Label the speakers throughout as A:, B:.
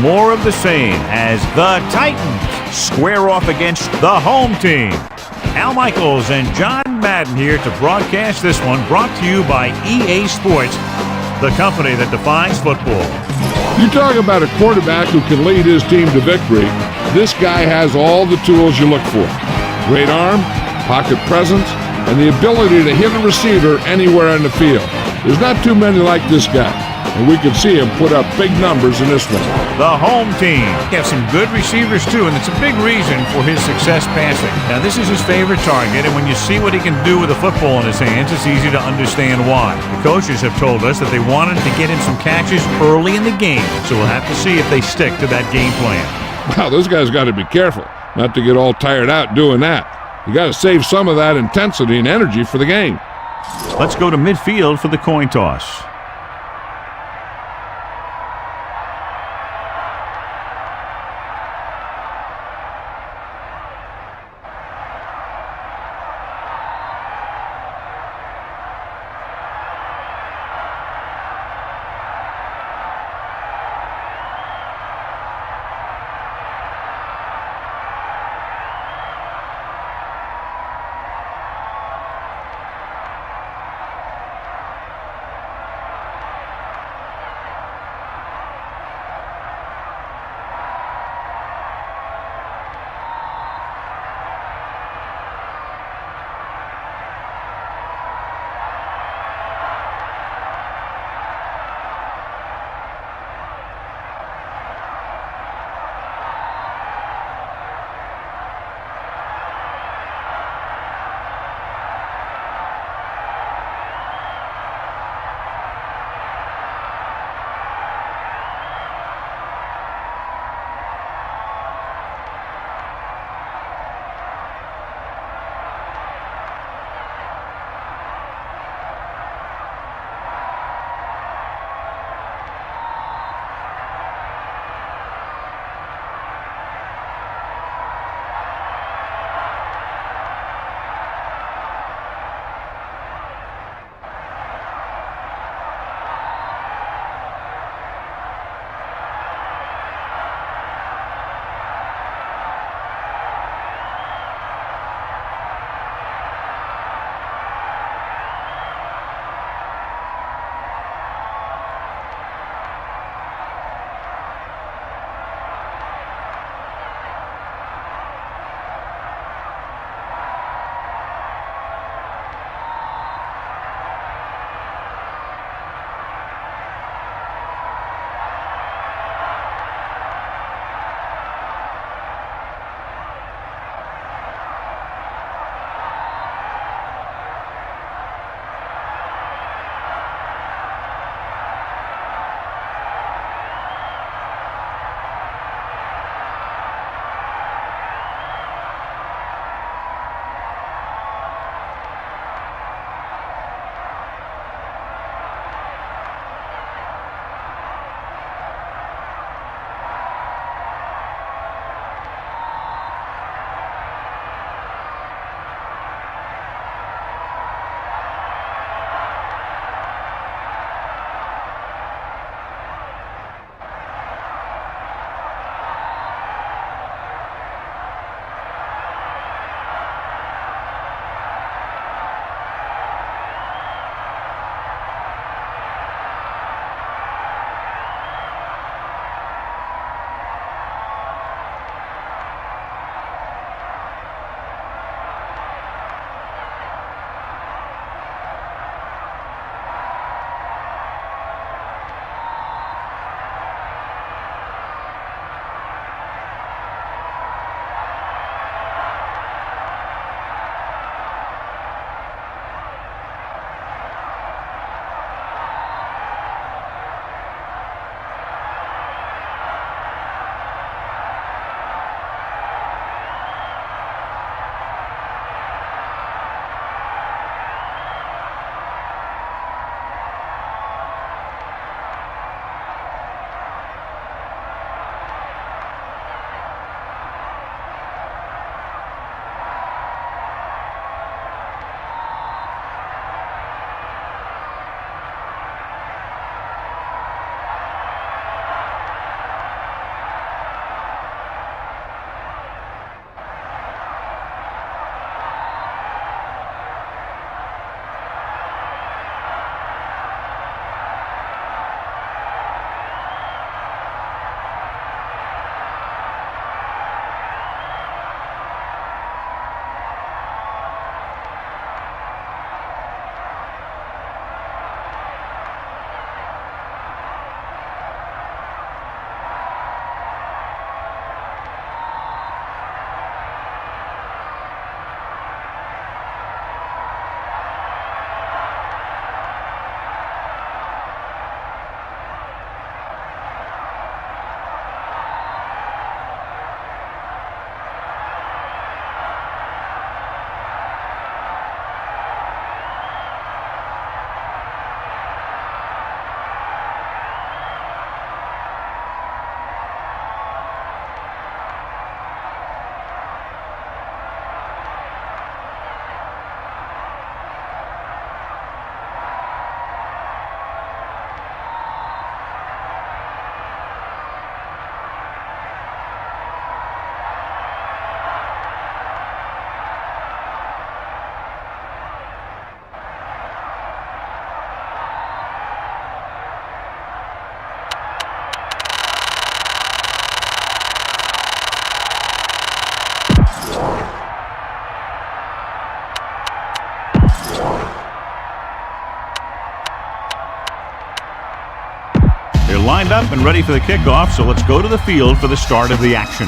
A: more of the same as the Titans square off against the home team. Al Michaels and John Madden here to broadcast this one, brought to you by EA Sports, the company that defines football.
B: You talk about a quarterback who can lead his team to victory. This guy has all the tools you look for. Great arm, pocket presence, and the ability to hit a receiver anywhere on the field. There's not too many like this guy, and we can see him put up big numbers in this one.
A: The home team have some good receivers too, and it's a big reason for his success passing. Now, this is his favorite target, and when you see what he can do with a football in his hands, it's easy to understand why. The coaches have told us that they wanted to get him some catches early in the game, so we'll have to see if they stick to that game plan.
B: Wow, those guys got to be careful not to get all tired out doing that. You got to save some of that intensity and energy for the game.
A: Let's go to midfield for the coin toss. lined up and ready for the kickoff, so let's go to the field for the start of the action.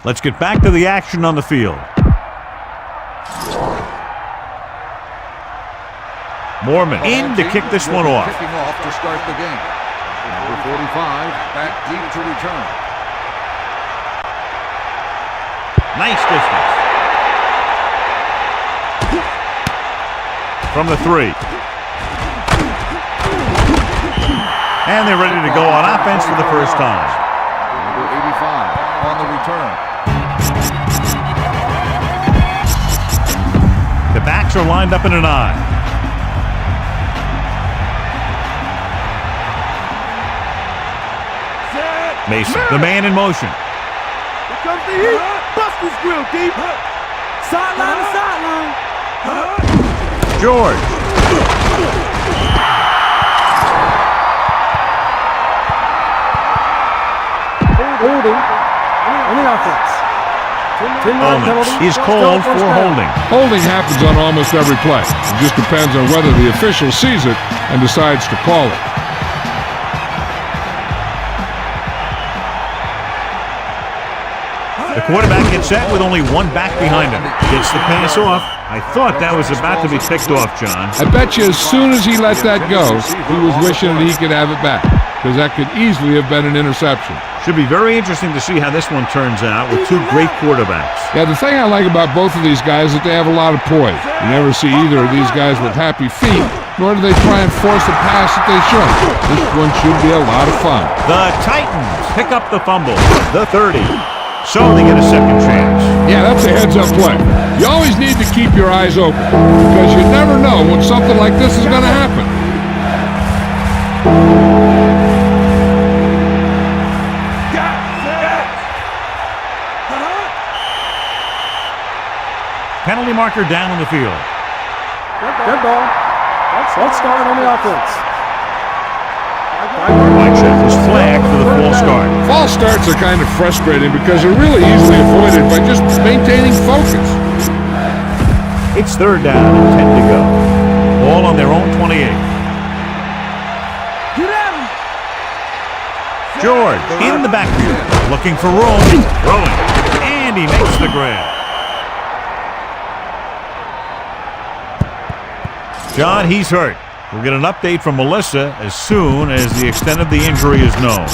A: Let's get back to the action on the field. Moorman in to kick this one off.
B: Kicking off to start the game. Number 45 back deep to return.
A: Nice distance. From the 3. And they're ready to go on offense for the first time.
B: Number 85 on the return.
A: The backs are lined up in an I. Mason, the man in motion.
C: Here comes the heat. Buster's grill deep. Sideline to sideline.
A: George.
C: Holding. Any offense.
A: Ullman is called for holding.
B: Holding happens on almost every play. It just depends on whether the official sees it and decides to call it.
A: The quarterback gets set with only one back behind him. Gets the pass off. I thought that was about to be picked off, John.
B: I bet you as soon as he let that go, he was wishing that he could have it back, because that could easily have been an interception.
A: Should be very interesting to see how this one turns out with two great quarterbacks.
B: Yeah, the thing I like about both of these guys is that they have a lot of poise. You never see either of these guys with happy feet, nor do they try and force a pass that they should. This one should be a lot of fun.
A: The Titans pick up the fumble, the 30. So they get a second chance.
B: Yeah, that's a heads-up play. You always need to keep your eyes open, because you never know when something like this is going to happen.
A: Penalty marker down on the field.
C: Good ball. Let's start on the offense.
A: Whitecheck is flagged for the false start.
B: False starts are kind of frustrating because they're really easily avoided by just maintaining focus.
A: It's third down and 10 to go. Ball on their own 28.
C: Get at him.
A: George in the backfield, looking for room, throwing, and he makes the grab. John, he's hurt. We'll get an update from Melissa as soon as the extent of the injury is known.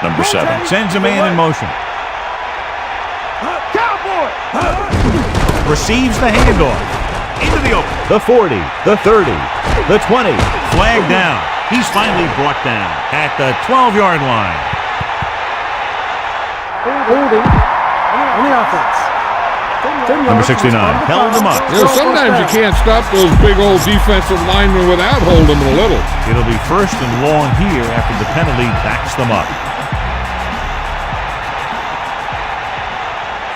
A: Number 7 sends a man in motion.
C: Cowboy.
A: Receives the handoff. Into the open. The 40, the 30, the 20. Flag down. He's finally brought down at the 12-yard line.
C: Holding on the offense.
A: Number 69 held him up.
B: You know, sometimes you can't stop those big old defensive linemen without holding them a little.
A: It'll be first and long here after the penalty backs them up.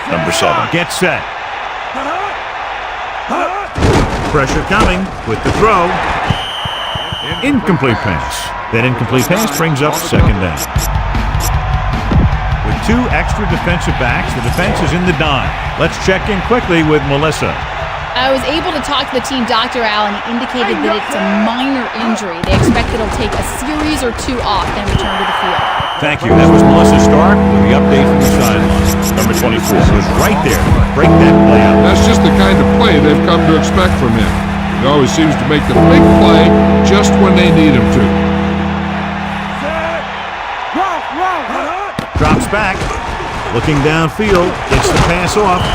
A: Number 7 gets set. Pressure coming with the throw. Incomplete pass. That incomplete pass brings up second down. With two extra defensive backs, the defense is in the dime. Let's check in quickly with Melissa.
D: I was able to talk to the team Dr. Al, and he indicated that it's a minor injury. They expect it'll take a series or two off, then return to the field.
A: Thank you. That was Melissa Stark with the update from the sideline. Number 24 was right there. Break that play out.
B: That's just the kind of play they've come to expect from him. He always seems to make the big play just when they need him to.
A: Drops back. Looking downfield. Gets the pass off.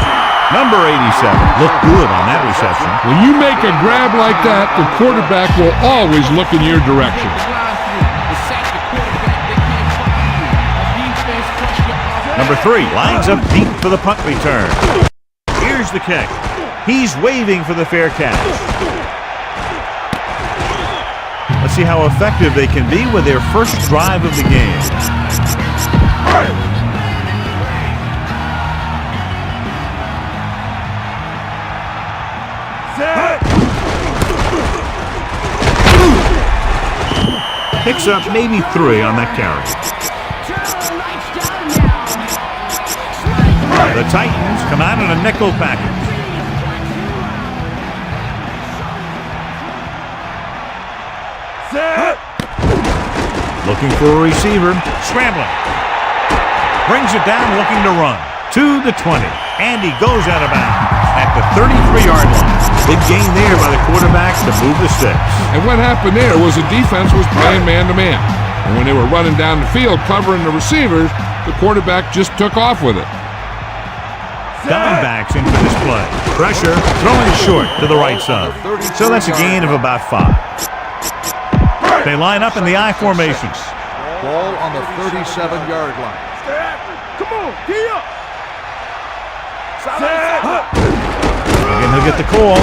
A: Number 87. Looked good on that reception.
B: When you make a grab like that, the quarterback will always look in your direction.
A: Number 3 lines up deep for the punt return. Here's the kick. He's waving for the fair catch. Let's see how effective they can be with their first drive of the game. Picks up maybe 3 on that carry. The Titans come out in a nickel package. Looking for a receiver, scrambling. Brings it down, looking to run. To the 20, and he goes out of bounds at the 33-yard line. Big gain there by the quarterback to move the sticks.
B: And what happened there was the defense was playing man-to-man. And when they were running down the field covering the receivers, the quarterback just took off with it.
A: Diamondbacks into this play. Pressure, throwing short to the right side. So that's a gain of about 5. They line up in the I formation.
E: Ball on the 37-yard line.
C: Come on, gee up.
A: Again, he'll get the call.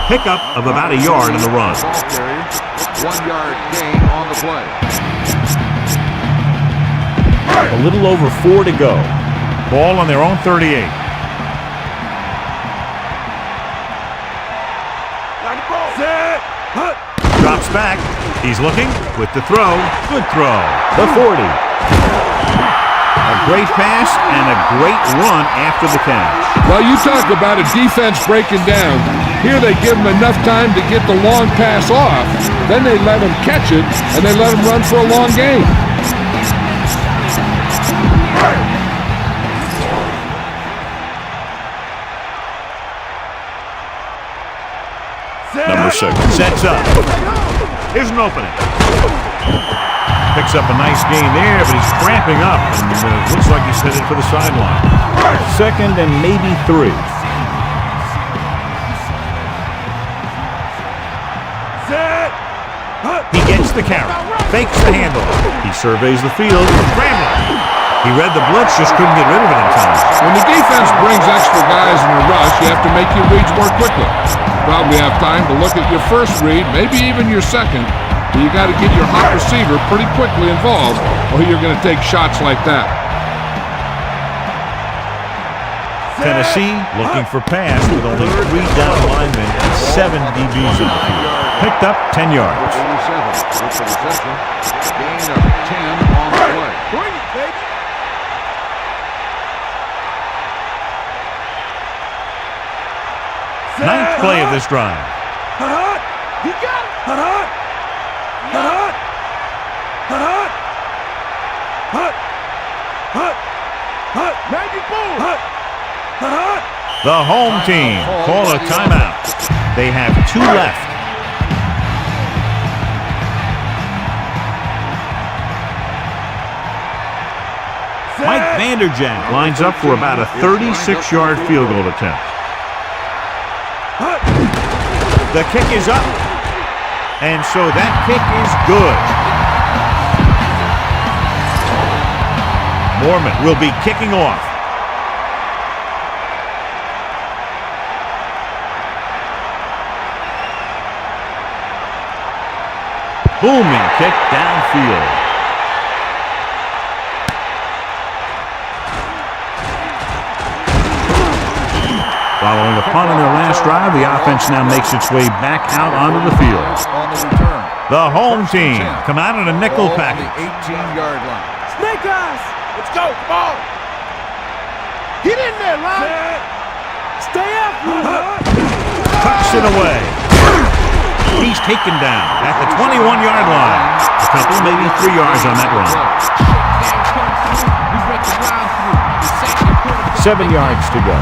A: Pickup of about a yard on the run.
E: 1-yard gain on the play.
A: A little over 4 to go. Ball on their own 38. Drops back. He's looking with the throw. Good throw. The 40. A great pass and a great run after the catch.
B: Well, you talk about a defense breaking down. Here they give him enough time to get the long pass off, then they let him catch it, and they let him run for a long gain.
A: Number 6 sets up. Here's an opening. Picks up a nice gain there, but he's cramping up, and looks like he's headed for the sideline. 2nd and maybe 3. He gets the carry, fakes the handle. He surveys the field, scrambling. He read the blitz, just couldn't get rid of it in time.
B: When the defense brings extra guys in a rush, you have to make your reads more quickly. Probably have time to look at your first read, maybe even your second, but you got to get your hot receiver pretty quickly involved, or you're going to take shots like that.
A: Tennessee looking for pass with only 3 down linemen and 7 DBs in the field. Picked up 10 yards.
E: 87 with the reception. Gain of 10 on the play.
C: Bring it, baby.
A: Ninth play of this drive.
C: You got it.
A: The home team call a timeout. They have 2 left. Mike Vanderjagt lines up for about a 36-yard field goal attempt. The kick is up, and so that kick is good. Mormon will be kicking off. Booming kick downfield. Following a punt on their last drive, the offense now makes its way back out onto the field.
E: On the return.
A: The home team come out in a nickel package.
E: 18-yard line.
C: Snake eyes. Let's go. Come on. Get in there, Ron. Stay up.
A: Tucks it away. He's taken down at the 21-yard line. A couple, maybe 3 yards on that run. 7 yards to go.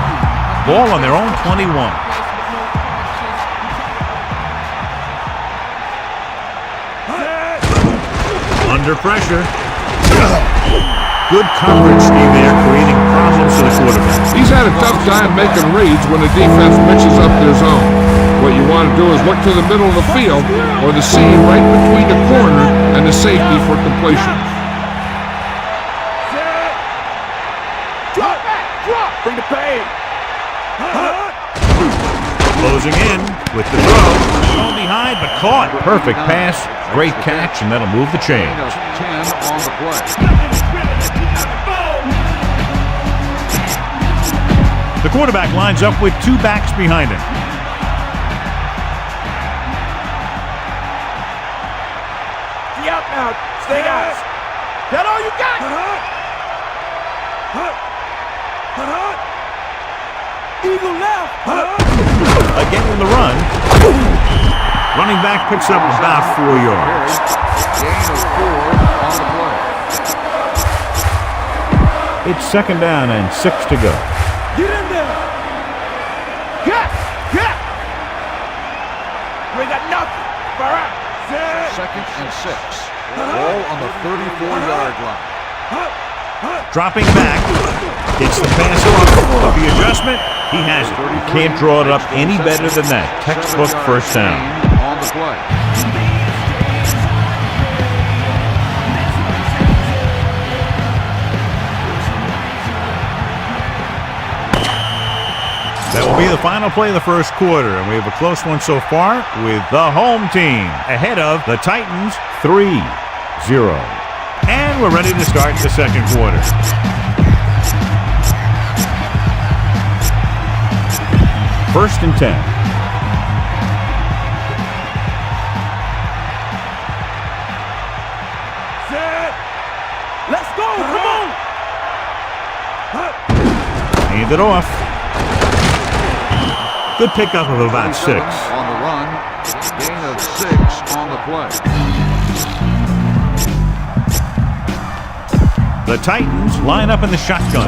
A: Ball on their own 21. Under pressure. Good coverage scheme there, creating problems for the quarterback.
B: He's had a tough time making reads when the defense mixes up their zone. What you want to do is look to the middle of the field or the seam right between the corner and the safety for completion.
C: Drop back. Drop. Bring the pain.
A: Closing in with the throw. Thrown behind, but caught. Perfect pass. Great catch, and that'll move the chains.
E: Gain of 10 on the play.
A: The quarterback lines up with 2 backs behind him.
C: Stay up now. Stay out. That all you got? Eagle left.
A: Again in the run. Running back picks up about 4 yards.
E: Gain of 4 on the play.
A: It's 2nd down and 6 to go.
C: Get in there. Get. We got nothing. All right.
E: 2nd and 6. Ball on the 34-yard line.
A: Dropping back. Gets the pass off. But the adjustment, he has it. Can't draw it up any better than that. Textbook first down.
E: On the play.
A: That will be the final play of the first quarter, and we have a close one so far with the home team ahead of the Titans 3-0. And we're ready to start the second quarter. First and 10.
C: Let's go. Come on.
A: Hand it off. Good pickup of about 6.
E: On the run, gain of 6 on the play.
A: The Titans line up in the shotgun.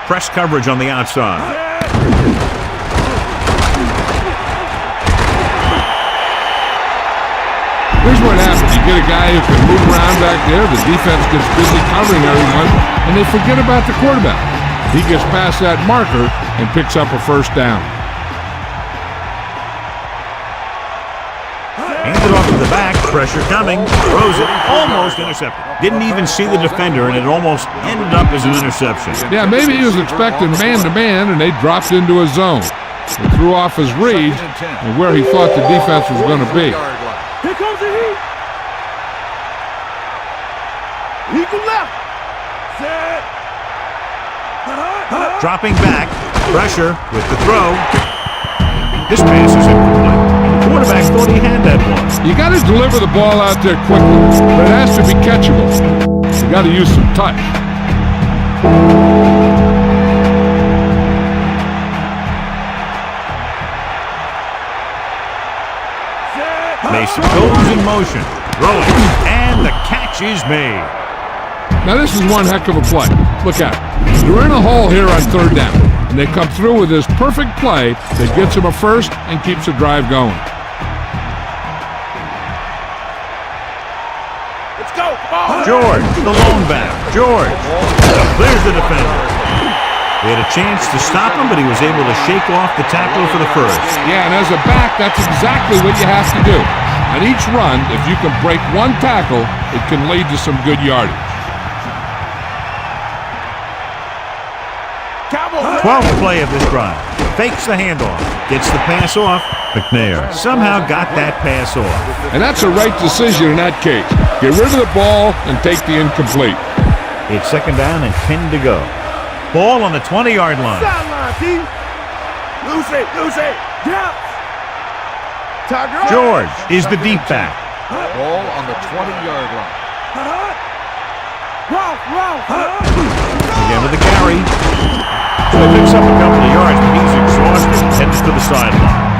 A: Press coverage on the outside.
B: Here's what happens. You get a guy who can move around back there. The defense gets busy covering everyone, and they forget about the quarterback. He gets past that marker and picks up a first down.
A: Handed off to the back. Pressure coming. Throws it. Almost intercepted. Didn't even see the defender, and it almost ended up as an interception.
B: Yeah, maybe he was expecting man-to-man, and they dropped into a zone. He threw off his read and where he thought the defense was going to be.
C: Here comes the heat. Eagle left. Set.
A: Dropping back. Pressure with the throw. This pass is incomplete. The quarterback thought he had that one.
B: You got to deliver the ball out there quickly, but it has to be catchable. You got to use some touch.
A: Mason goes in motion, throwing, and the catch is made.
B: Now this is one heck of a play. Look at it. They're in a hole here on third down, and they come through with this perfect play that gets them a first and keeps the drive going.
C: Let's go. Ball.
A: George, the lone back. George clears the defender. They had a chance to stop him, but he was able to shake off the tackle for the first.
B: Yeah, and as a back, that's exactly what you have to do. On each run, if you can break one tackle, it can lead to some good yardage.
A: 12th play of this drive. Fakes the handoff. Gets the pass off. McNair somehow got that pass off.
B: And that's a right decision in that case. Get rid of the ball and take the incomplete.
A: It's second down and 10 to go. Ball on the 20-yard line.
C: Sideline, T. Loose it. Yeah. Tiger.
A: George is the deep back.
E: Ball on the 20-yard line.
A: Again with the carry. So he picks up a couple of yards, but he's exhausted. Heads to the sideline.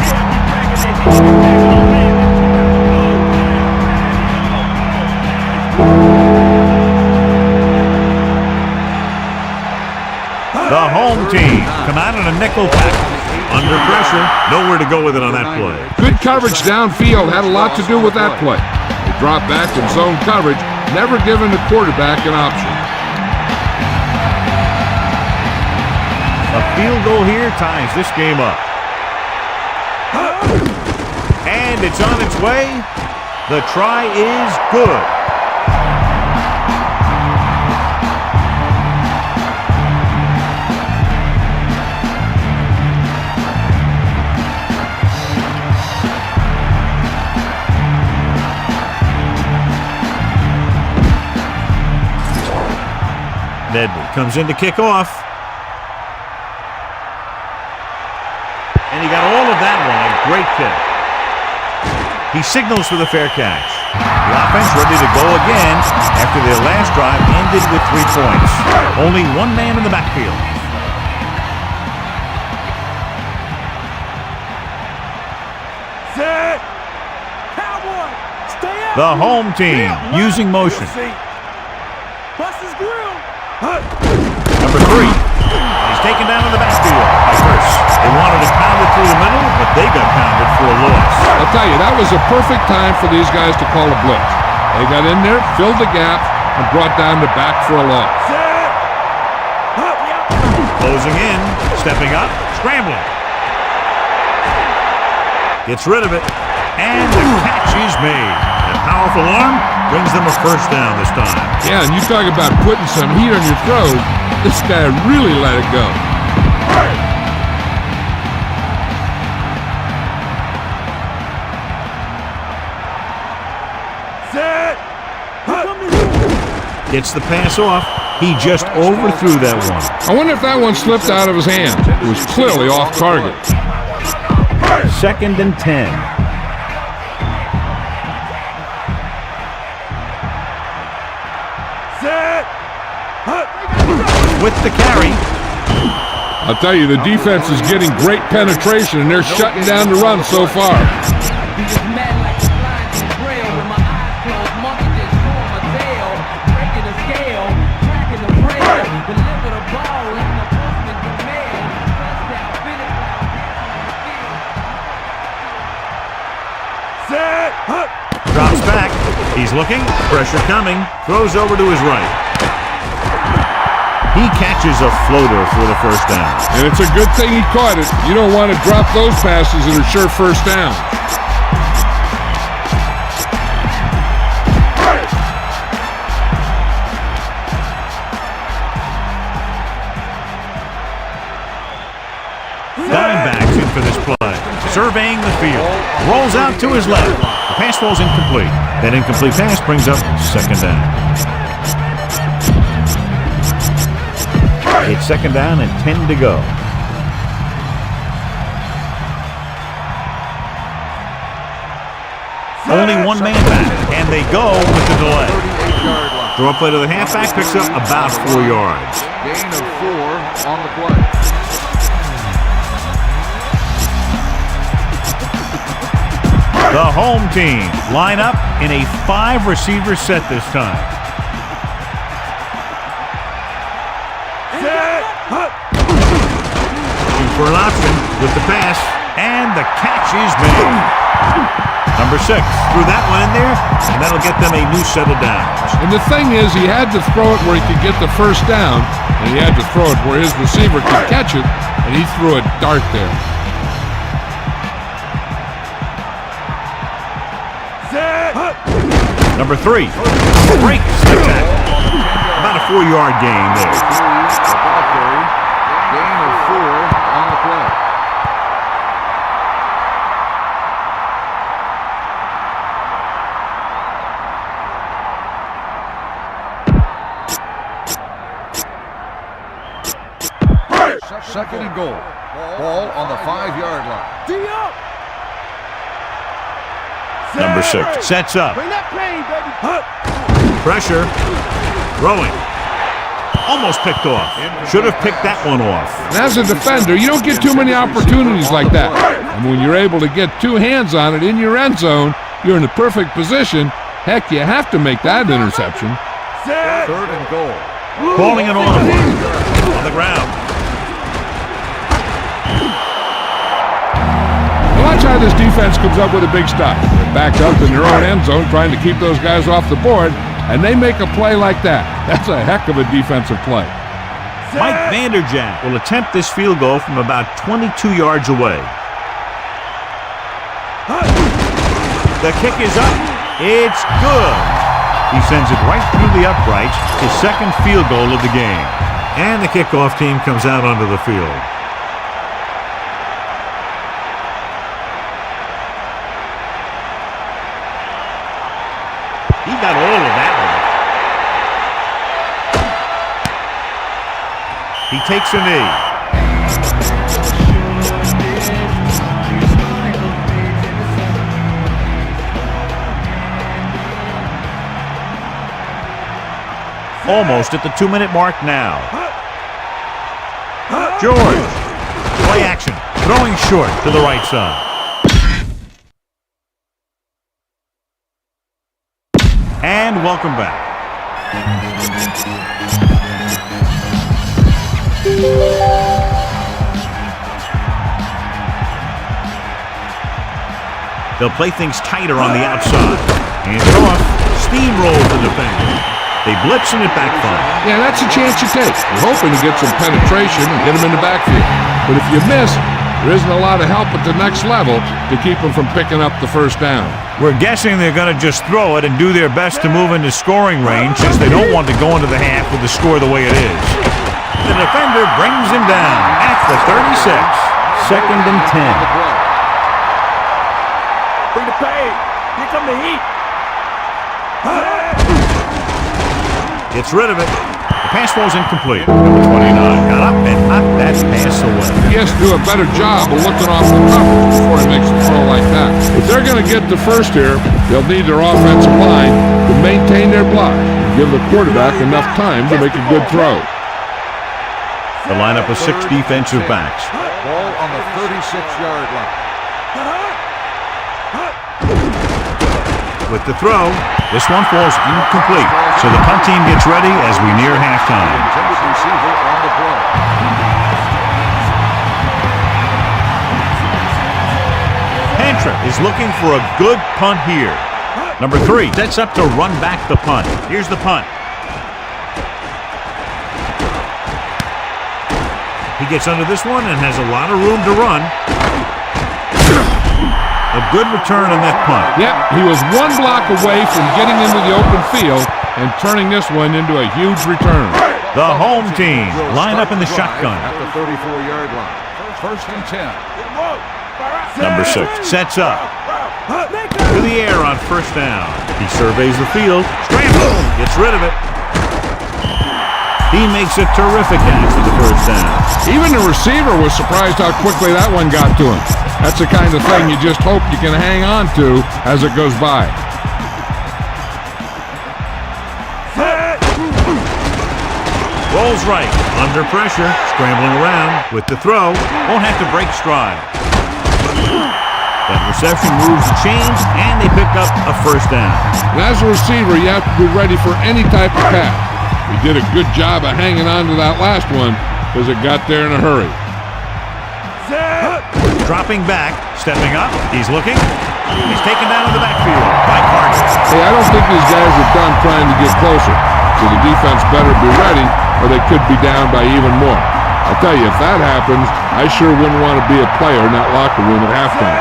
A: The home team come out in a nickel package. Under pressure, nowhere to go with it on that play.
B: Good coverage downfield had a lot to do with that play. They dropped back in zone coverage, never giving the quarterback an option.
A: A field goal here ties this game up. And it's on its way. The try is good. Nedley comes in to kick off. And he got all of that one. A great kick. He signals for the fair catch. The offense ready to go again after their last drive ended with 3 points. Only one man in the backfield.
C: Set. Cowboy. Stay out.
A: The home team using motion.
C: Bust his grill.
A: Number 3. He's taken down in the backfield by Hurst. They wanted to pound it through the middle, but they got pounded for a loss.
B: I'll tell you, that was a perfect time for these guys to call a blitz. They got in there, filled the gap, and brought down the back for a loss.
A: Closing in, stepping up, scrambling. Gets rid of it, and the catch is made. A powerful arm brings them a first down this time.
B: Yeah, and you talk about putting some heat on your throws. This guy really let it go.
A: Gets the pass off. He just overthrew that one.
B: I wonder if that one slipped out of his hand. It was clearly off target.
A: Second and 10. with the carry.
B: I'll tell you, the defense is getting great penetration, and they're shutting down the run so far.
A: Drops back. He's looking. Pressure coming. Throws over to his right. He catches a floater for the first down.
B: And it's a good thing he caught it. You don't want to drop those passes that are sure first down.
A: Diamondbacks in for this play. Surveying the field. Rolls out to his left. The pass falls incomplete. That incomplete pass brings up second down. It's second down and 10 to go. Only one man back, and they go with the delay. Throw play to the halfback, picks up about 4 yards.
E: Gain of 4 on the play.
A: The home team line up in a 5-receiver set this time. Looking for an option with the pass, and the catch is made. Number 6 threw that one in there, and that'll get them a new set of downs.
B: And the thing is, he had to throw it where he could get the first down, and he had to throw it where his receiver could catch it, and he threw a dart there.
A: Number 3 breaks the tackle. About a 4-yard gain there.
E: Gain of 4 on the play. Second and goal. Ball on the 5-yard line.
A: Number 6 sets up.
C: Bring that pain, baby.
A: Pressure. Throwing. Almost picked off. Should have picked that one off.
B: And as a defender, you don't get too many opportunities like that. And when you're able to get 2 hands on it in your end zone, you're in the perfect position. Heck, you have to make that interception.
E: Third and goal.
A: Calling it on the ground.
B: Watch how this defense comes up with a big stop. They're backed up in their own end zone trying to keep those guys off the board, and they make a play like that. That's a heck of a defensive play.
A: Mike Vanderjagt will attempt this field goal from about 22 yards away. The kick is up. It's good. He sends it right through the uprights, his second field goal of the game. And the kickoff team comes out onto the field. He got all of that one. He takes a knee. Almost at the 2-minute mark now. George. Play action. Throwing short to the right side. And welcome back. They'll play things tighter on the outside. Hands it off. Steamroll the defender. They blitz and it backfires.
B: Yeah, that's a chance you take. You're hoping to get some penetration and get them in the backfield. But if you miss, there isn't a lot of help at the next level to keep them from picking up the first down.
A: We're guessing they're going to just throw it and do their best to move into scoring range since they don't want to go into the half with the score the way it is. The defender brings him down at the 36. Second and 10.
C: Bring the pain. Here come the heat.
A: Gets rid of it. The pass falls incomplete. Number 29 got up and knocked that pass away.
B: He has to do a better job of looking off the coverage before he makes a throw like that. If they're going to get the first here, they'll need their offensive line to maintain their block and give the quarterback enough time to make a good throw.
A: The lineup of 6 defensive backs.
E: Ball on the 36-yard line.
A: With the throw, this one falls incomplete. So the punt team gets ready as we near halftime.
E: Intended receiver on the play.
A: Pantra is looking for a good punt here. Number 3 sets up to run back the punt. Here's the punt. He gets under this one and has a lot of room to run. A good return on that punt.
B: Yep, he was one block away from getting into the open field and turning this one into a huge return.
A: The home team line up in the shotgun.
E: At the 34-yard line. First and 10.
A: Number 6 sets up. To the air on first down. He surveys the field. Scramble. Gets rid of it. He makes a terrific catch for the first down.
B: Even the receiver was surprised how quickly that one got to him. That's the kind of thing you just hope you can hang on to as it goes by.
A: Rolls right. Under pressure. Scrambling around. With the throw. Won't have to break stride. That reception moves the chains, and they pick up a first down.
B: And as a receiver, you have to be ready for any type of pass. He did a good job of hanging on to that last one because it got there in a hurry.
A: Dropping back, stepping up, he's looking. He's taken down in the backfield by Carter.
B: Hey, I don't think these guys are done trying to get closer, so the defense better be ready or they could be down by even more. I'll tell you, if that happens, I sure wouldn't want to be a player in that locker room at halftime.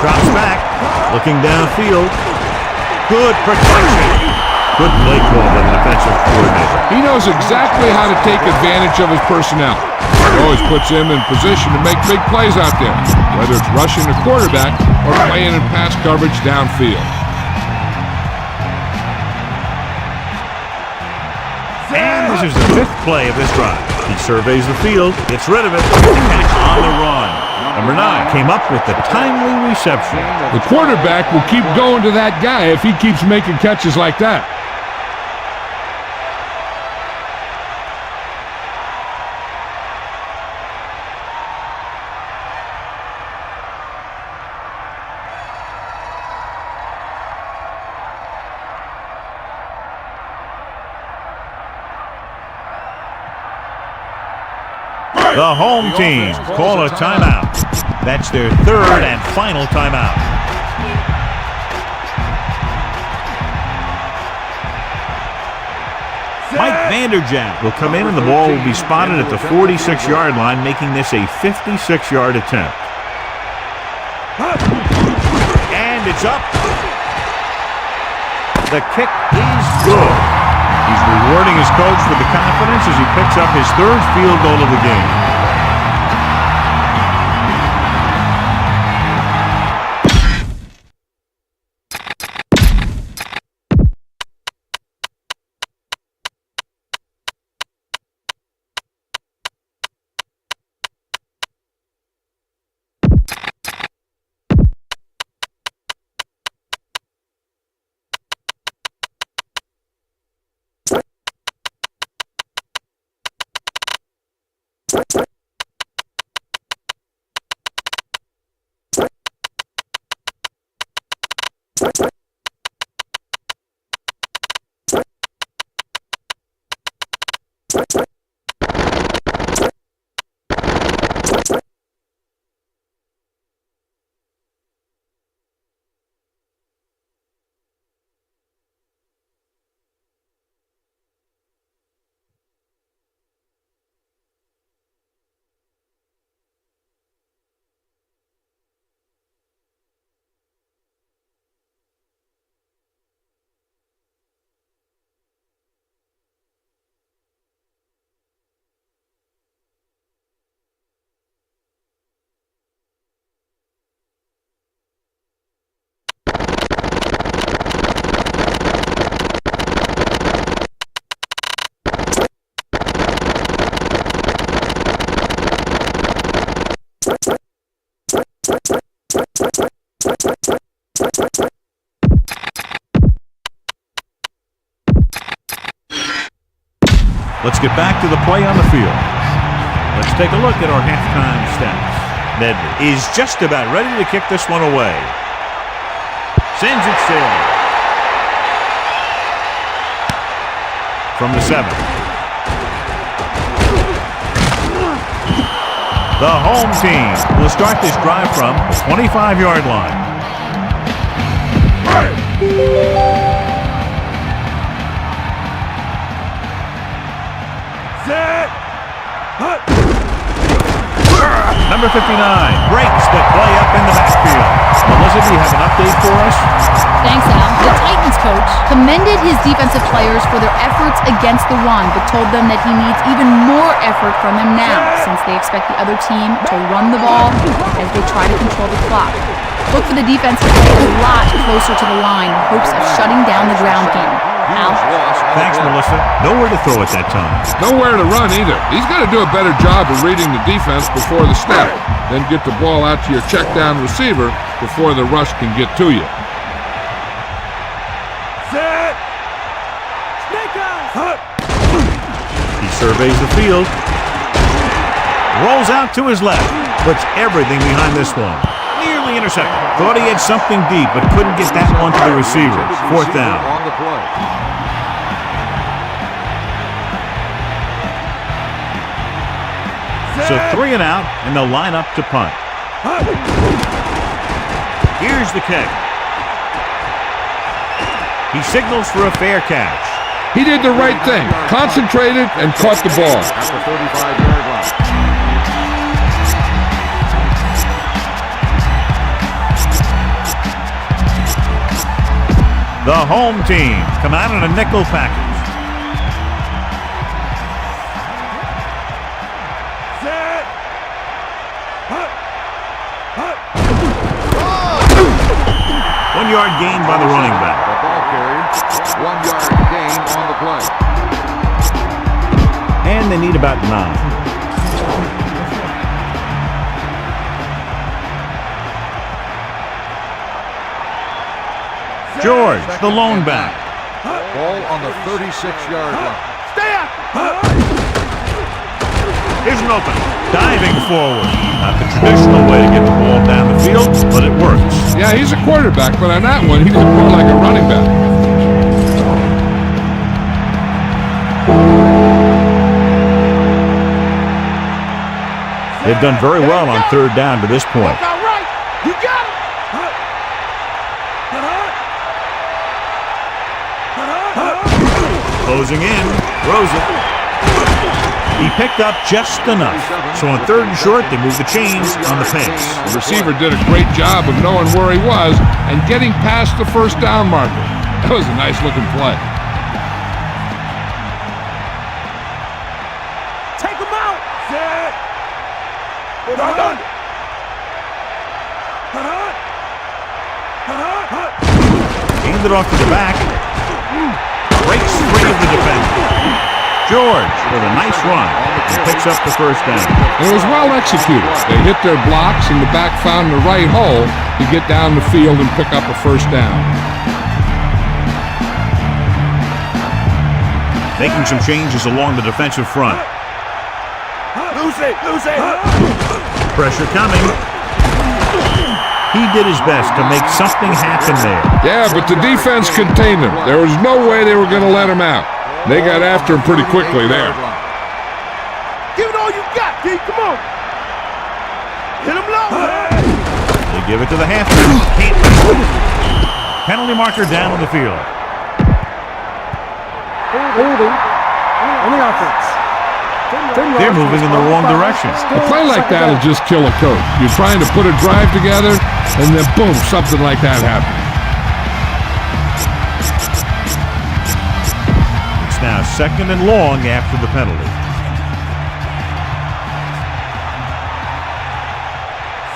A: Drops back, looking downfield. Good protection. Good play call by the defensive coordinator.
B: He knows exactly how to take advantage of his personnel. He always puts him in position to make big plays out there, whether it's rushing the quarterback or playing in pass coverage downfield.
A: And this is the 5th play of this drive. He surveys the field, gets rid of it, catch on the run. Number 9 came up with the timely reception.
B: The quarterback will keep going to that guy if he keeps making catches like that.
A: The home team call a timeout. That's their 3rd and final timeout. Mike Vanderjagt will come in and the ball will be spotted at the 46-yard line, making this a 56-yard attempt. And it's up. The kick is good. He's rewarding his coach with the confidence as he picks up his 3rd field goal of the game. Let's get back to the play on the field. Let's take a look at our halftime stats. Medley is just about ready to kick this one away. Sends it sail. From the 7. The home team will start this drive from the 25-yard line. Number 59 breaks the play up in the backfield. Melissa, do you have an update for us?
D: Thanks, Al. The Titans coach commended his defensive players for their efforts against the run, but told them that he needs even more effort from them now, since they expect the other team to run the ball as they try to control the clock. Look for the defense to play a lot closer to the line in hopes of shutting down the ground game. Al?
A: Thanks, Melissa. Nowhere to throw at that time.
B: Nowhere to run either. He's got to do a better job of reading the defense before the snap. Then get the ball out to your check down receiver before the rush can get to you.
C: Set. Snake eyes.
A: He surveys the field. Rolls out to his left. Puts everything behind this one. Nearly intercepted. Thought he had something deep, but couldn't get that one to the receiver. 4th down.
E: On the play.
A: So 3 and out, and they'll line up to punt. Here's the kick. He signals for a fair catch.
B: He did the right thing. Concentrated and caught the ball.
E: At the 35-yard line.
A: The home team come out in a nickel package.
C: Set.
A: 1 yard gain by the running back.
E: The ball carrier. 1 yard gain on the play.
A: And they need about 9. George, the lone back.
E: Ball on the 36-yard line.
C: Stay up.
A: Here's an open. Diving forward. Not the traditional way to get the ball down the field, but it works.
B: Yeah, he's a quarterback, but on that one, he looked more like a running back.
A: They've done very well on 3rd down to this point.
C: All right. You got it.
A: Closing in. Throws it. He picked up just enough. So on 3rd and short, they move the chains on the pass.
B: The receiver did a great job of knowing where he was and getting past the 1st down marker. That was a nice-looking play.
C: Take him out. Set. Done.
A: Hand it off to the back. Breaks free of the defender. George with a nice run and picks up the 1st down.
B: And it was well executed. They hit their blocks and the back found the right hole to get down the field and pick up a 1st down.
A: Making some changes along the defensive front.
C: Lose it.
A: Pressure coming. He did his best to make something happen there.
B: Yeah, but the defense contained him. There was no way they were going to let him out. They got after him pretty quickly there.
C: Give it all you got, D. Come on. Hit him low.
A: They give it to the halfback. Can't. Penalty marker down on the field.
C: Holding on the offense.
A: They're moving in the wrong direction.
B: A play like that will just kill a coach. You're trying to put a drive together, and then boom, something like that happens.
A: It's now 2nd and long after the penalty.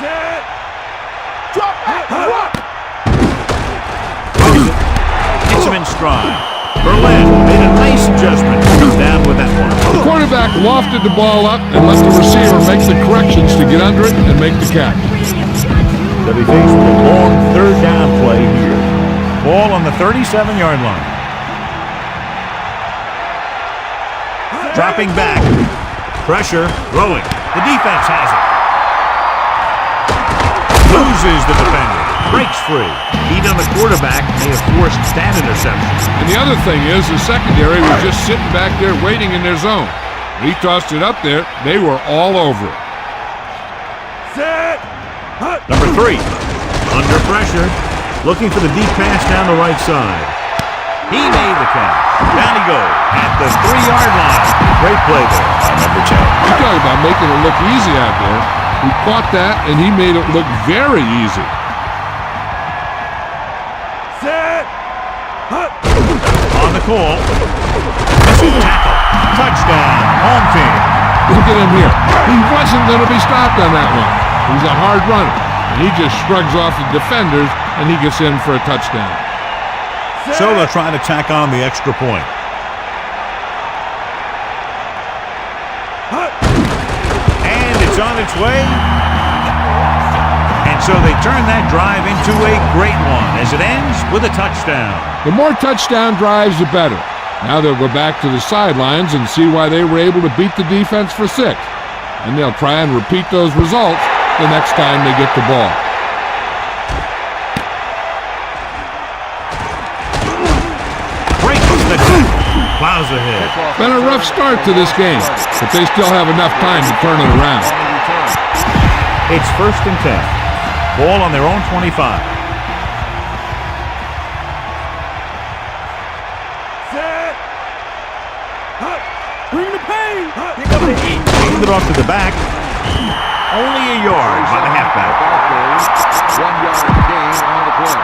C: Set. Drop back.
A: Gets him in stride. Berlin made a nice adjustment to come down with that one.
B: The quarterback lofted the ball up and let the receiver make the corrections to get under it and make the catch.
A: They'll be faced with a long 3rd down play here. Ball on the 37-yard line. Dropping back. Pressure, throwing. The defense has it. Loses the defender. Breaks free. Heat on the quarterback may have forced that interception.
B: And the other thing is, the secondary was just sitting back there waiting in their zone. When he tossed it up there, they were all over it.
C: Set.
A: Number 3, under pressure, looking for the deep pass down the right side. He made the catch. Down he goes at the 3-yard line. Great play there by number 10.
B: You talk about making it look easy out there. He caught that, and he made it look very easy.
C: Set.
A: On the call. Missing tackle. Touchdown. Home team.
B: Look at him here. He wasn't going to be stopped on that one. He's a hard runner. And he just shrugs off the defenders, and he gets in for a touchdown.
A: So they're trying to tack on the extra point. And it's on its way. And so they turn that drive into a great one as it ends with a touchdown.
B: The more touchdown drives, the better. Now they'll go back to the sidelines and see why they were able to beat the defense for 6. And they'll try and repeat those results the next time they get the ball.
A: Plows ahead.
B: Been a rough start to this game, but they still have enough time to turn it around.
A: It's 1st and 10. Ball on their own 25.
C: Set. Bring the pain.
A: Hand it off to the back. Only a yard by the halfback.
E: 1-yard gain on the play.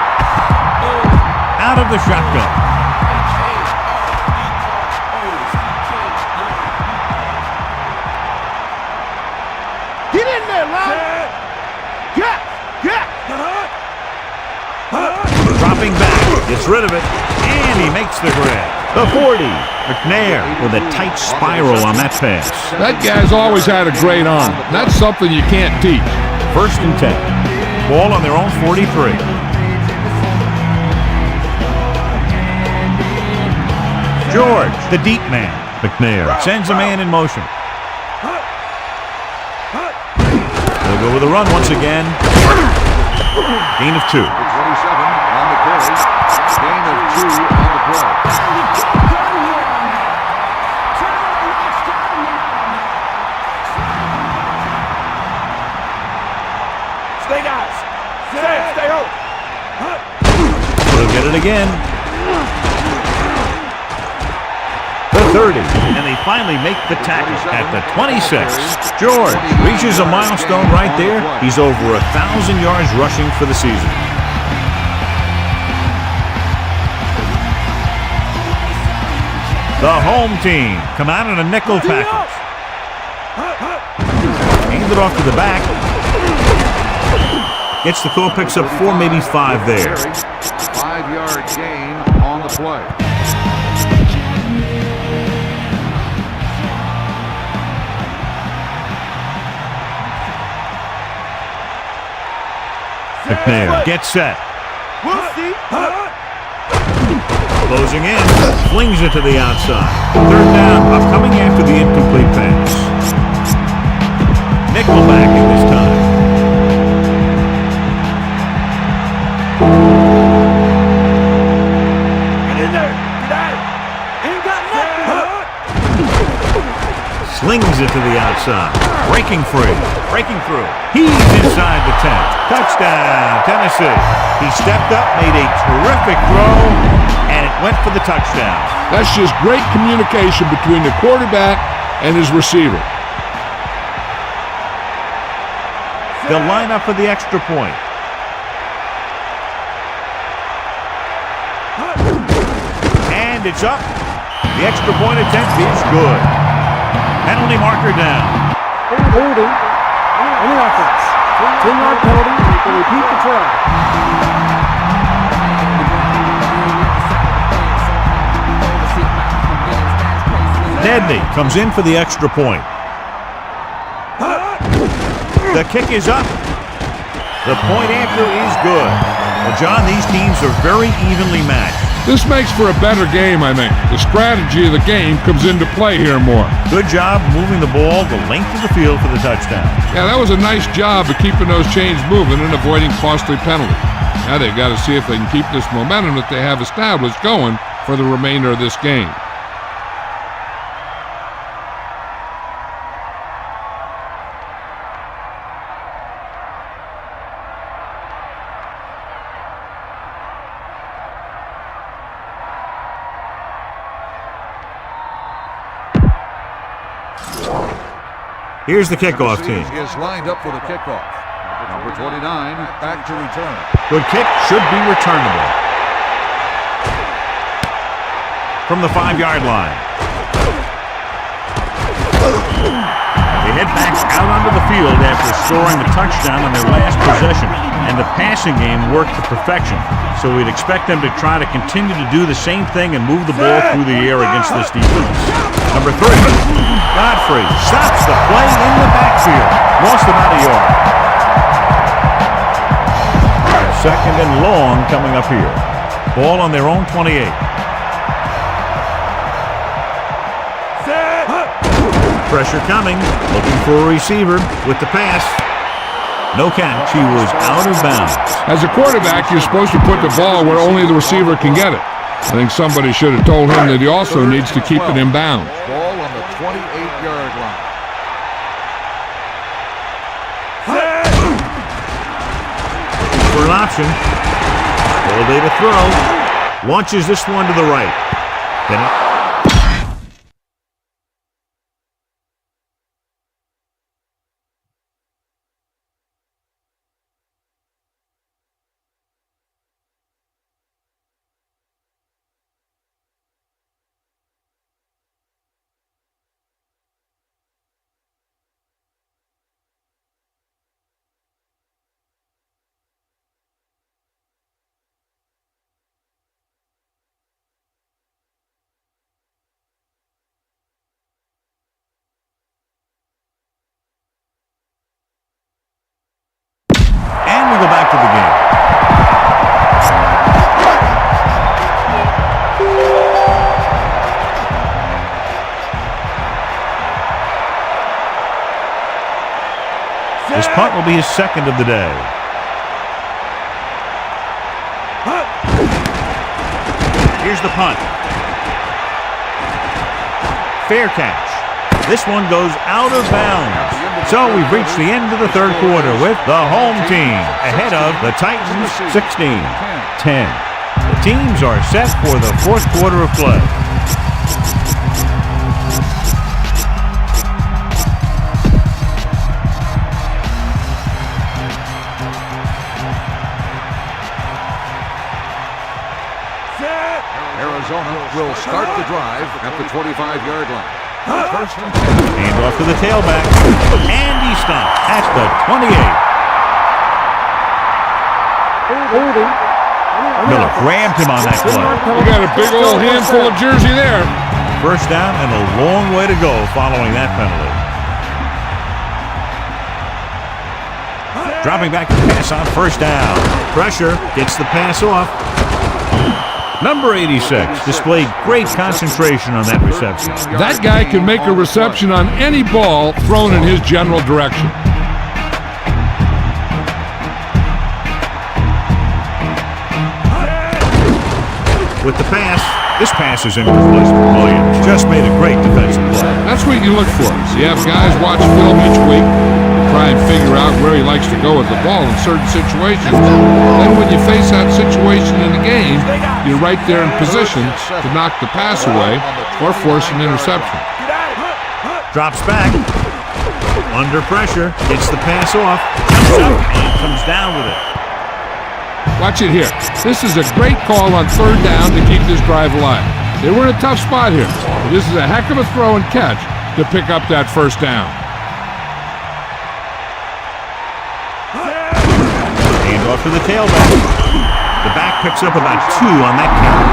A: Out of the shotgun.
C: Get in there, Lon. Get.
A: Dropping back. Gets rid of it. And he makes the grab. The 40. McNair with a tight spiral on that pass.
B: That guy's always had a great arm. That's something you can't teach.
A: 1st and 10. Ball on their own 43. George, the deep man. McNair sends a man in motion. They'll go with a run once again. Gain of 2.
E: 27 on the carry. Gain of 2 on the play.
C: Stay guys. Stay out.
A: They'll get it again. The 30, and they finally make the tackle at the 26. George reaches a milestone right there. He's over 1,000 yards rushing for the season. The home team come out in a nickel package. Hand it off to the back. Gets the call, picks up 4, maybe 5 there.
E: 5-yard gain on the play.
A: McNair gets set.
C: We'll see.
A: Closing in. Flings it to the outside. 3rd down. Coming after the incomplete pass. Nickelback in this time.
C: Get in there. Get out. Ain't got nothing.
A: Slings it to the outside. Breaking free. Breaking through. He's inside the 10. Touchdown, Tennessee. He stepped up, made a terrific throw, and it went for the touchdown.
B: That's just great communication between the quarterback and his receiver.
A: They'll line up for the extra point. And it's up. The extra point attempt is good. Penalty marker down.
F: Holding on the offense. 10-yard penalty to repeat the try.
A: Nedney comes in for the extra point. The kick is up. The point after is good. Well, John, these teams are very evenly matched.
B: This makes for a better game, I think. The strategy of the game comes into play here more.
A: Good job moving the ball the length of the field for the touchdown.
B: Yeah, that was a nice job of keeping those chains moving and avoiding costly penalties. Now they've got to see if they can keep this momentum that they have established going for the remainder of this game.
A: Here's the kickoff team.
E: Is lined up for the kickoff. Number 29, back to return.
A: Good kick, should be returnable. From the 5-yard line. They head back out onto the field after scoring a touchdown on their last possession, and the passing game worked to perfection. So we'd expect them to try to continue to do the same thing and move the ball through the air against this defense. Number 3, Godfrey stops the play in the backfield. Lost about a yard. Second and long coming up here. Ball on their own 28. Pressure coming. Looking for a receiver with the pass. No catch. He was out of bounds.
B: As a quarterback, you're supposed to put the ball where only the receiver can get it. I think somebody should have told him that he also needs to keep it in bounds.
E: Ball on the 28-yard line.
A: For an option. All day to throw. Launches this one to the right. Then we go back to the game. This punt will be his second of the day. Here's the punt. Fair catch. This one goes out of bounds. So we've reached the end of the third quarter with the home team ahead of the Titans 16-10. The teams are set for the fourth quarter of play.
E: Arizona will start the drive at the 25-yard line.
A: Hand off to the tailback, and he stopped at the 28. Miller grabbed him on that play.
B: You got a big old handful of jersey there.
A: First down and a long way to go following that penalty. Dropping back to pass on first down. Pressure gets the pass off. Number 86 displayed great concentration on that reception.
B: That guy can make a reception on any ball thrown in his general direction.
A: With the pass, this pass is incomplete. Williams just made a great defensive play.
B: That's what you look for. You have guys watch film each week, try and figure out where he likes to go with the ball in certain situations. Then when you face that situation in the game, you're right there in position to knock the pass away or force an interception.
A: Drops back. Under pressure. Gets the pass off. Comes up and comes down with it.
B: Watch it here. This is a great call on third down to keep this drive alive. They were in a tough spot here. But this is a heck of a throw and catch to pick up that first down.
A: Hand off to the tailback. The back picks up about 2 on that count.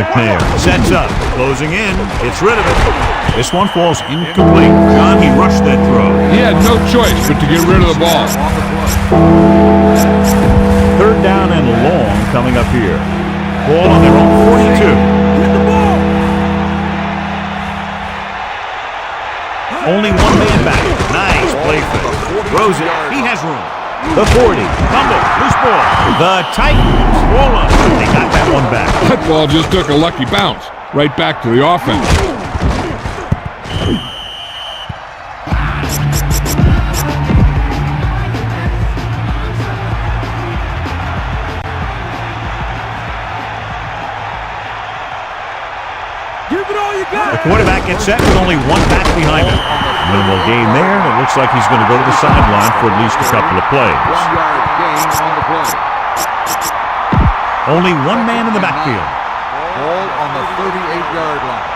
A: The McNair sets up, closing in, gets rid of it. This one falls incomplete. John, he rushed that throw.
B: He had no choice but to get rid of the ball.
A: Third down and long coming up here. Ball on their own 42.
C: Hit the ball.
A: Only one man back. Nice play fake. Throws it. He has room. The 40. Fumble. Loose ball. The Titans. Ball on. They got that one back.
B: That ball just took a lucky bounce right back to the offense.
C: Give it all you got.
A: The quarterback gets set with only one back behind him. Minimal gain there, and it looks like he's going to go to the sideline for at least a couple of plays.
E: 1 yard gain on the play.
A: Only one man in the backfield.
E: Ball on the 38-yard line.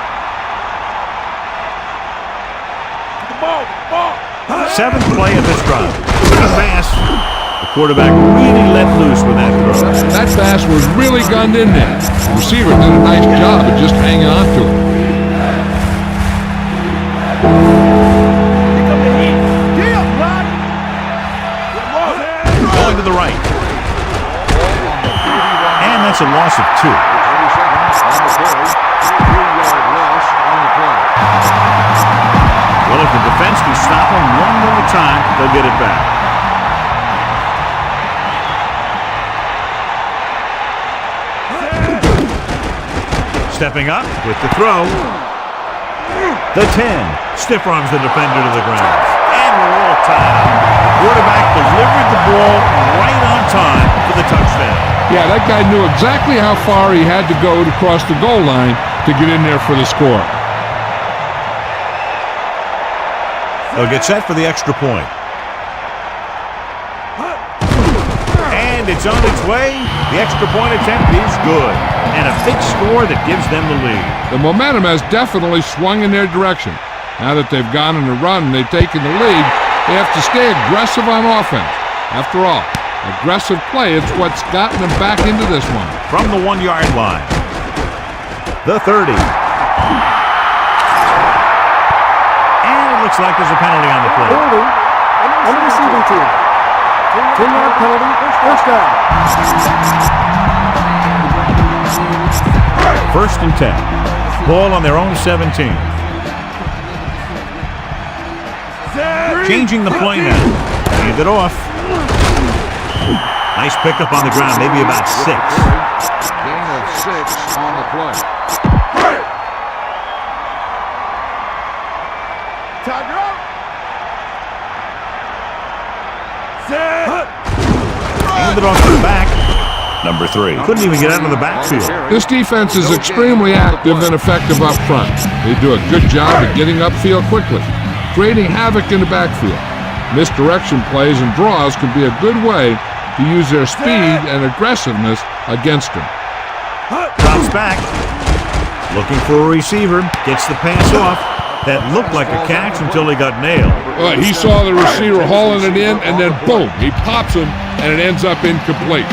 C: Ball.
A: Seventh play of this drive. Good pass. The quarterback really let loose with that throw.
B: That pass was really gunned in there. The receiver did a nice job of just hanging on to it.
A: Going to the right. And that's a loss of 2.
E: 30 seconds on the play. 3-yard loss on the play.
A: Well, if the defense can stop them one more time, they'll get it back. Stepping up with the throw. The 10. Stiff arms the defender to the ground. And we're all tied up. The quarterback delivered the ball right on time for the touchdown.
B: Yeah, that guy knew exactly how far he had to go to cross the goal line to get in there for the score.
A: They'll get set for the extra point. And it's on its way. The extra point attempt is good. And a big score that gives them the lead.
B: The momentum has definitely swung in their direction. Now that they've gone on a run and they've taken the lead, they have to stay aggressive on offense. After all, aggressive play is what's gotten them back into this one.
A: From the 1 yard line. The 30. And it looks like there's a penalty on the play.
F: Holding on the receiving team. 10-yard penalty, first down.
A: First and 10. Ball on their own 17. Changing the play now. Hand it off. Nice pickup on the ground, maybe about 6.
E: Gain of 6 on the play.
C: Tiger up.
A: Hand it off to the back. Number 3. Couldn't even get out of the backfield.
B: This defense is extremely active and effective up front. They do a good job of getting upfield quickly, creating havoc in the backfield. Misdirection plays and draws can be a good way to use their speed and aggressiveness against them.
A: Drops back. Looking for a receiver. Gets the pass off. That looked like a catch until he got nailed.
B: He saw the receiver hauling it in, and then boom, he pops him, and it ends up incomplete.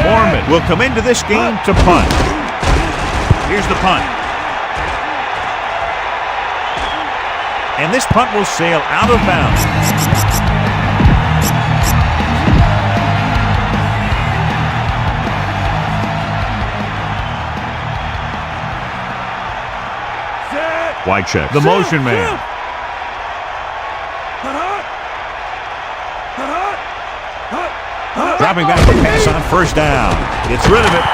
A: Mormon will come into this game to punt. Here's the punt. And this punt will sail out of bounds. Wide check. The motion man. Dropping back the pass on first down. Gets rid of it.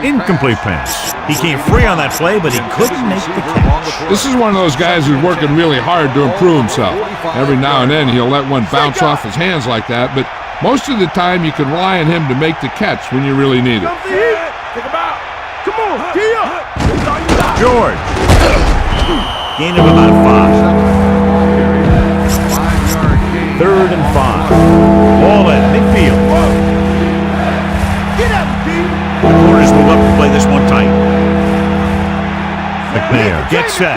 A: Incomplete pass. He came free on that play, but he couldn't make the catch.
B: This is one of those guys who's working really hard to improve himself. Every now and then he'll let one bounce off his hands like that, but most of the time you can rely on him to make the catch when you really need it.
C: Think about. Come on, get up.
A: George. Gain of about 5. 3rd and 5. Ball at midfield.
C: Get up, Pete.
A: The corners move up to play this one tight. McNair gets set.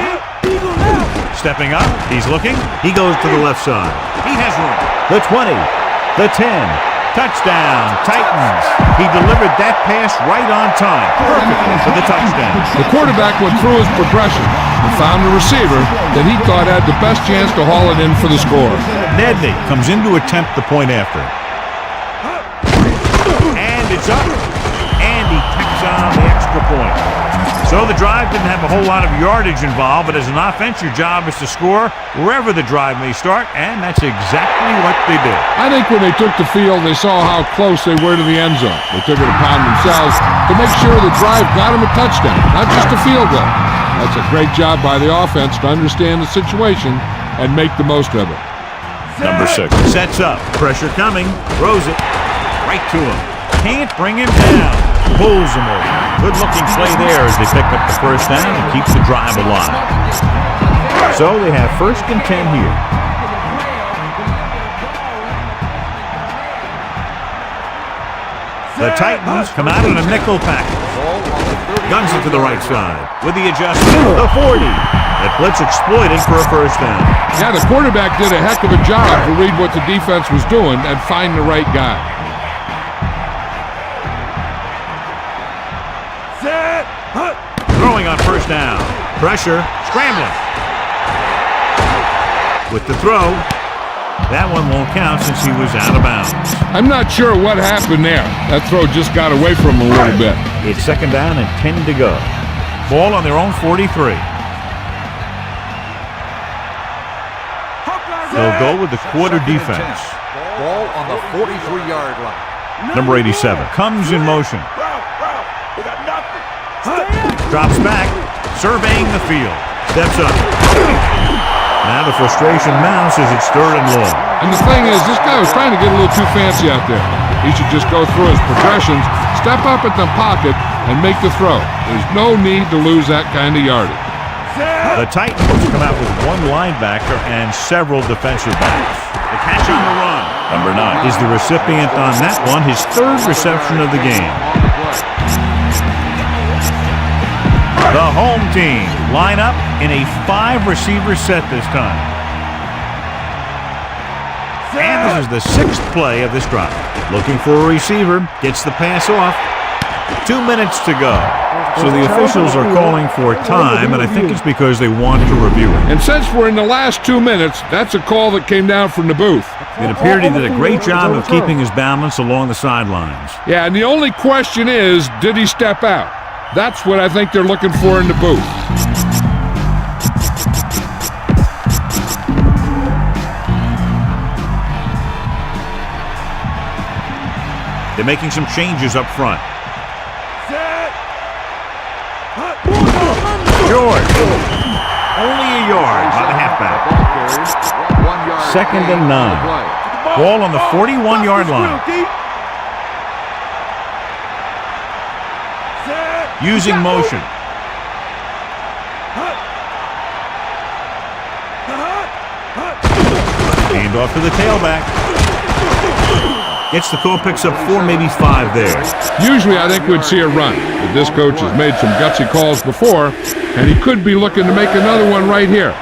A: Stepping up. He's looking. He goes to the left side. He has room. The 20. The 10. Touchdown, Titans. He delivered that pass right on time. Perfect for the touchdown.
B: The quarterback went through his progression and found a receiver that he thought had the best chance to haul it in for the score.
A: Nedney comes in to attempt the point after. And it's up. And he tacks on the extra point. So the drive didn't have a whole lot of yardage involved, but as an offense, your job is to score wherever the drive may start, and that's exactly what they did.
B: I think when they took the field, they saw how close they were to the end zone. They took it upon themselves to make sure the drive got them a touchdown, not just a field goal. That's a great job by the offense to understand the situation and make the most of it.
A: Number 6 sets up. Pressure coming. Throws it right to him. Can't bring him down. Pulls him over. Good-looking play there as they pick up the first down and keep the drive alive. So they have 1st and 10 here. The Titans come out in a nickel package. Guns it to the right side with the adjustment. The 40. That blitz exploited for a first down.
B: Yeah, the quarterback did a heck of a job to read what the defense was doing and find the right guy.
A: Throwing on first down. Pressure. Scrambling. With the throw. That one won't count since he was out of bounds.
B: I'm not sure what happened there. That throw just got away from him a little bit.
A: It's 2nd down and 10 to go. Ball on their own 43. They'll go with the quarter defense.
E: Ball on the 43-yard line.
A: Number 87 comes in motion. Drops back, surveying the field. Steps up. Now the frustration mounts as it's 3rd and long.
B: And the thing is, this guy was trying to get a little too fancy out there. He should just go through his progressions, step up at the pocket, and make the throw. There's no need to lose that kind of yardage.
A: The Titans come out with 1 linebacker and several defensive backs. The catch on the run. Number 9 is the recipient on that one, his 3rd reception of the game. The home team line up in a 5-receiver set this time. And this is the 6th play of this drive. Looking for a receiver, gets the pass off. 2 minutes to go. So the officials are calling for time, and I think it's because they want to review it.
B: And since we're in the last 2 minutes, that's a call that came down from the booth.
A: It appeared he did a great job of keeping his balance along the sidelines.
B: Yeah, and the only question is, did he step out? That's what I think they're looking for in the booth.
A: They're making some changes up front. George. Only a yard by the halfback. 2nd and 9. Ball on the 41-yard line. Using motion. Hand off to the tailback. Gets the call, picks up 4, maybe 5 there.
B: Usually I think we'd see a run, but this coach has made some gutsy calls before, and he could be looking to make another one right here.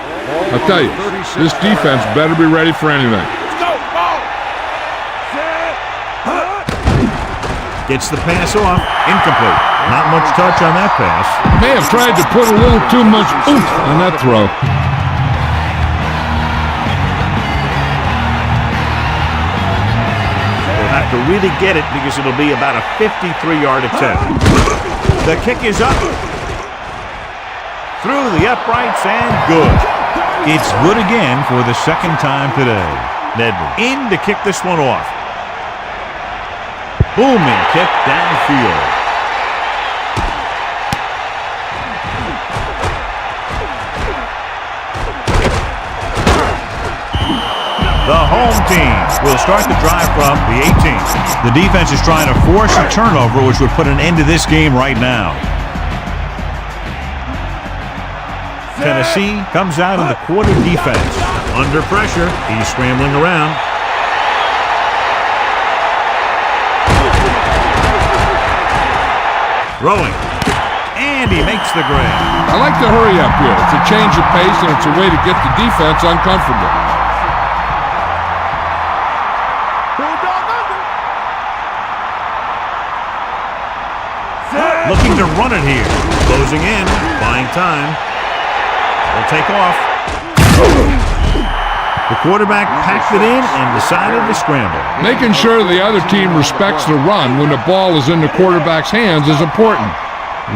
B: I'll tell you, this defense better be ready for anything.
A: Gets the pass off. Incomplete. Not much touch on that pass.
B: May have tried to put a little too much oomph on that throw.
A: They'll have to really get it because it'll be about a 53-yard attempt. The kick is up. Through the uprights and good. It's good again for the 2nd time today. Nedney in to kick this one off. Booming kick downfield. The home team will start the drive from the 18th. The defense is trying to force a turnover, which would put an end to this game right now. Tennessee comes out in the quarter defense. Under pressure, he's scrambling around. Throwing. And he makes the grab.
B: I like the hurry up here. It's a change of pace, and it's a way to get the defense uncomfortable.
A: run it here. Closing in, buying time. They'll take off. The quarterback packed it in and decided to scramble.
B: Making sure the other team respects the run when the ball is in the quarterback's hands is important.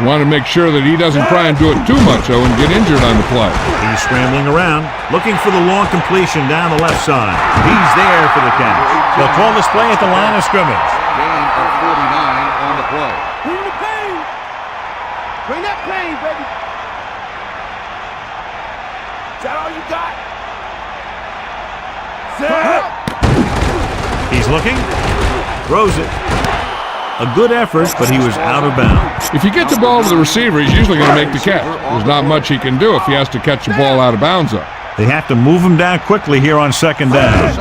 B: You want to make sure that he doesn't try and do it too much, though, and get injured on the play.
A: He's scrambling around, looking for the long completion down the left side. He's there for the catch. They'll call this play at the line of scrimmage.
E: Gain of 49 on the play.
C: Bring the pain. Bring that pain, baby. Is that all you got? Set.
A: He's looking, throws it. A good effort, but he was out of bounds.
B: If you get the ball to the receiver, he's usually going to make the catch. There's not much he can do if he has to catch the ball out of bounds, though.
A: They have to move him down quickly here on second down.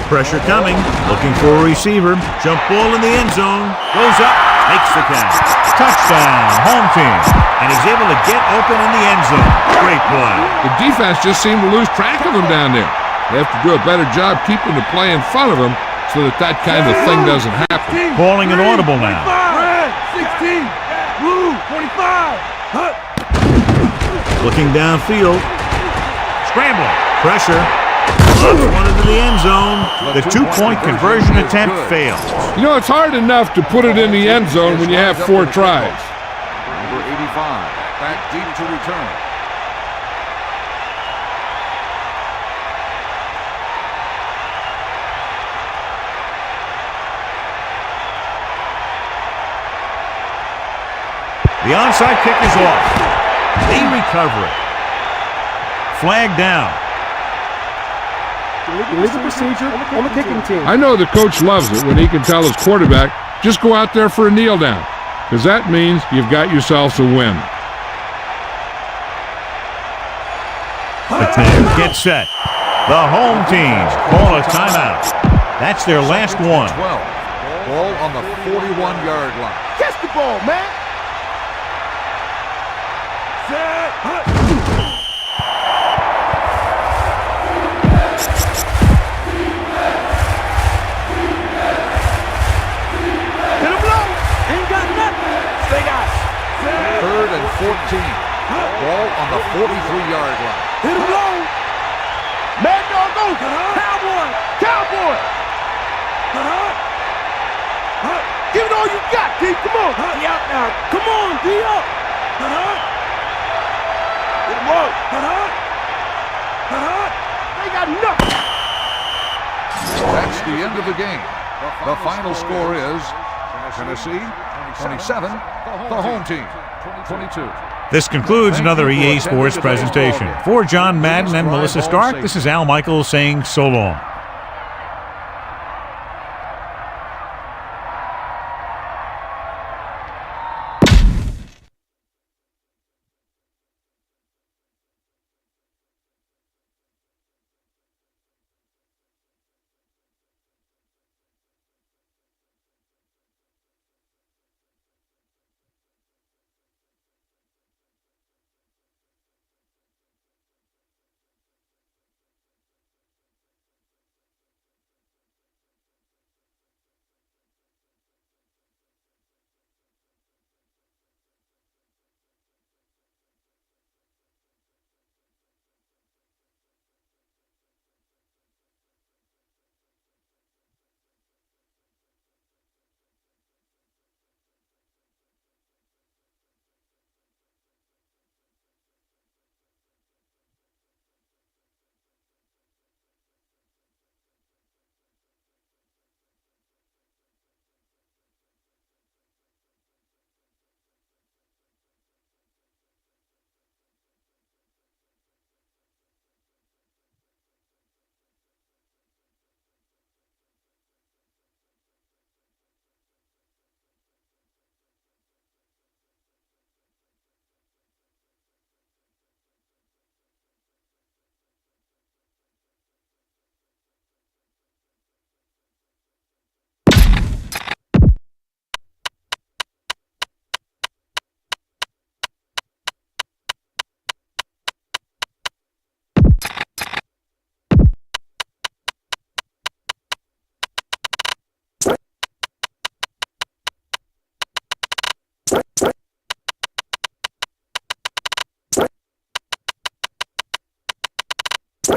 A: Pressure coming, looking for a receiver. Jump ball in the end zone. Goes up, makes the catch. Touchdown, home team. And he's able to get open in the end zone. Great play.
B: The defense just seemed to lose track of him down there. They have to do a better job keeping the play in front of him so that kind of thing doesn't happen.
A: Calling an audible now.
C: Red, 16. Blue, 25.
A: Looking downfield. Scrambling. Pressure. One into the end zone. The two-point conversion attempt fails.
B: You know, it's hard enough to put it in the end zone when you have 4 tries.
E: Number 85, back deep to return.
A: The onside kick is off. They recover it. Flag down.
F: Illegal procedure on the kicking team.
B: I know the coach loves it when he can tell his quarterback, just go out there for a kneel down, because that means you've got yourselves a win.
A: The team gets set. The home teams call a timeout. That's their last one.
E: 12. Ball on the 41-yard line.
C: Catch the ball, man. Set. Hit him low. Ain't got nothing. Stay out. Set.
E: 3rd and 14. Ball on the 43-yard line.
C: Hit him low. Mad dog go. Cowboy. Cowboy. Give it all you got, D. Come on. D out now. Come on, D up. Get him up. They got nothing.
E: That's the end of the game. The final score is Tennessee 27, the home team 22.
A: This concludes another EA Sports presentation. For John Madden and Melissa Stark, this is Al Michaels saying so long.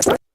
C: Bye.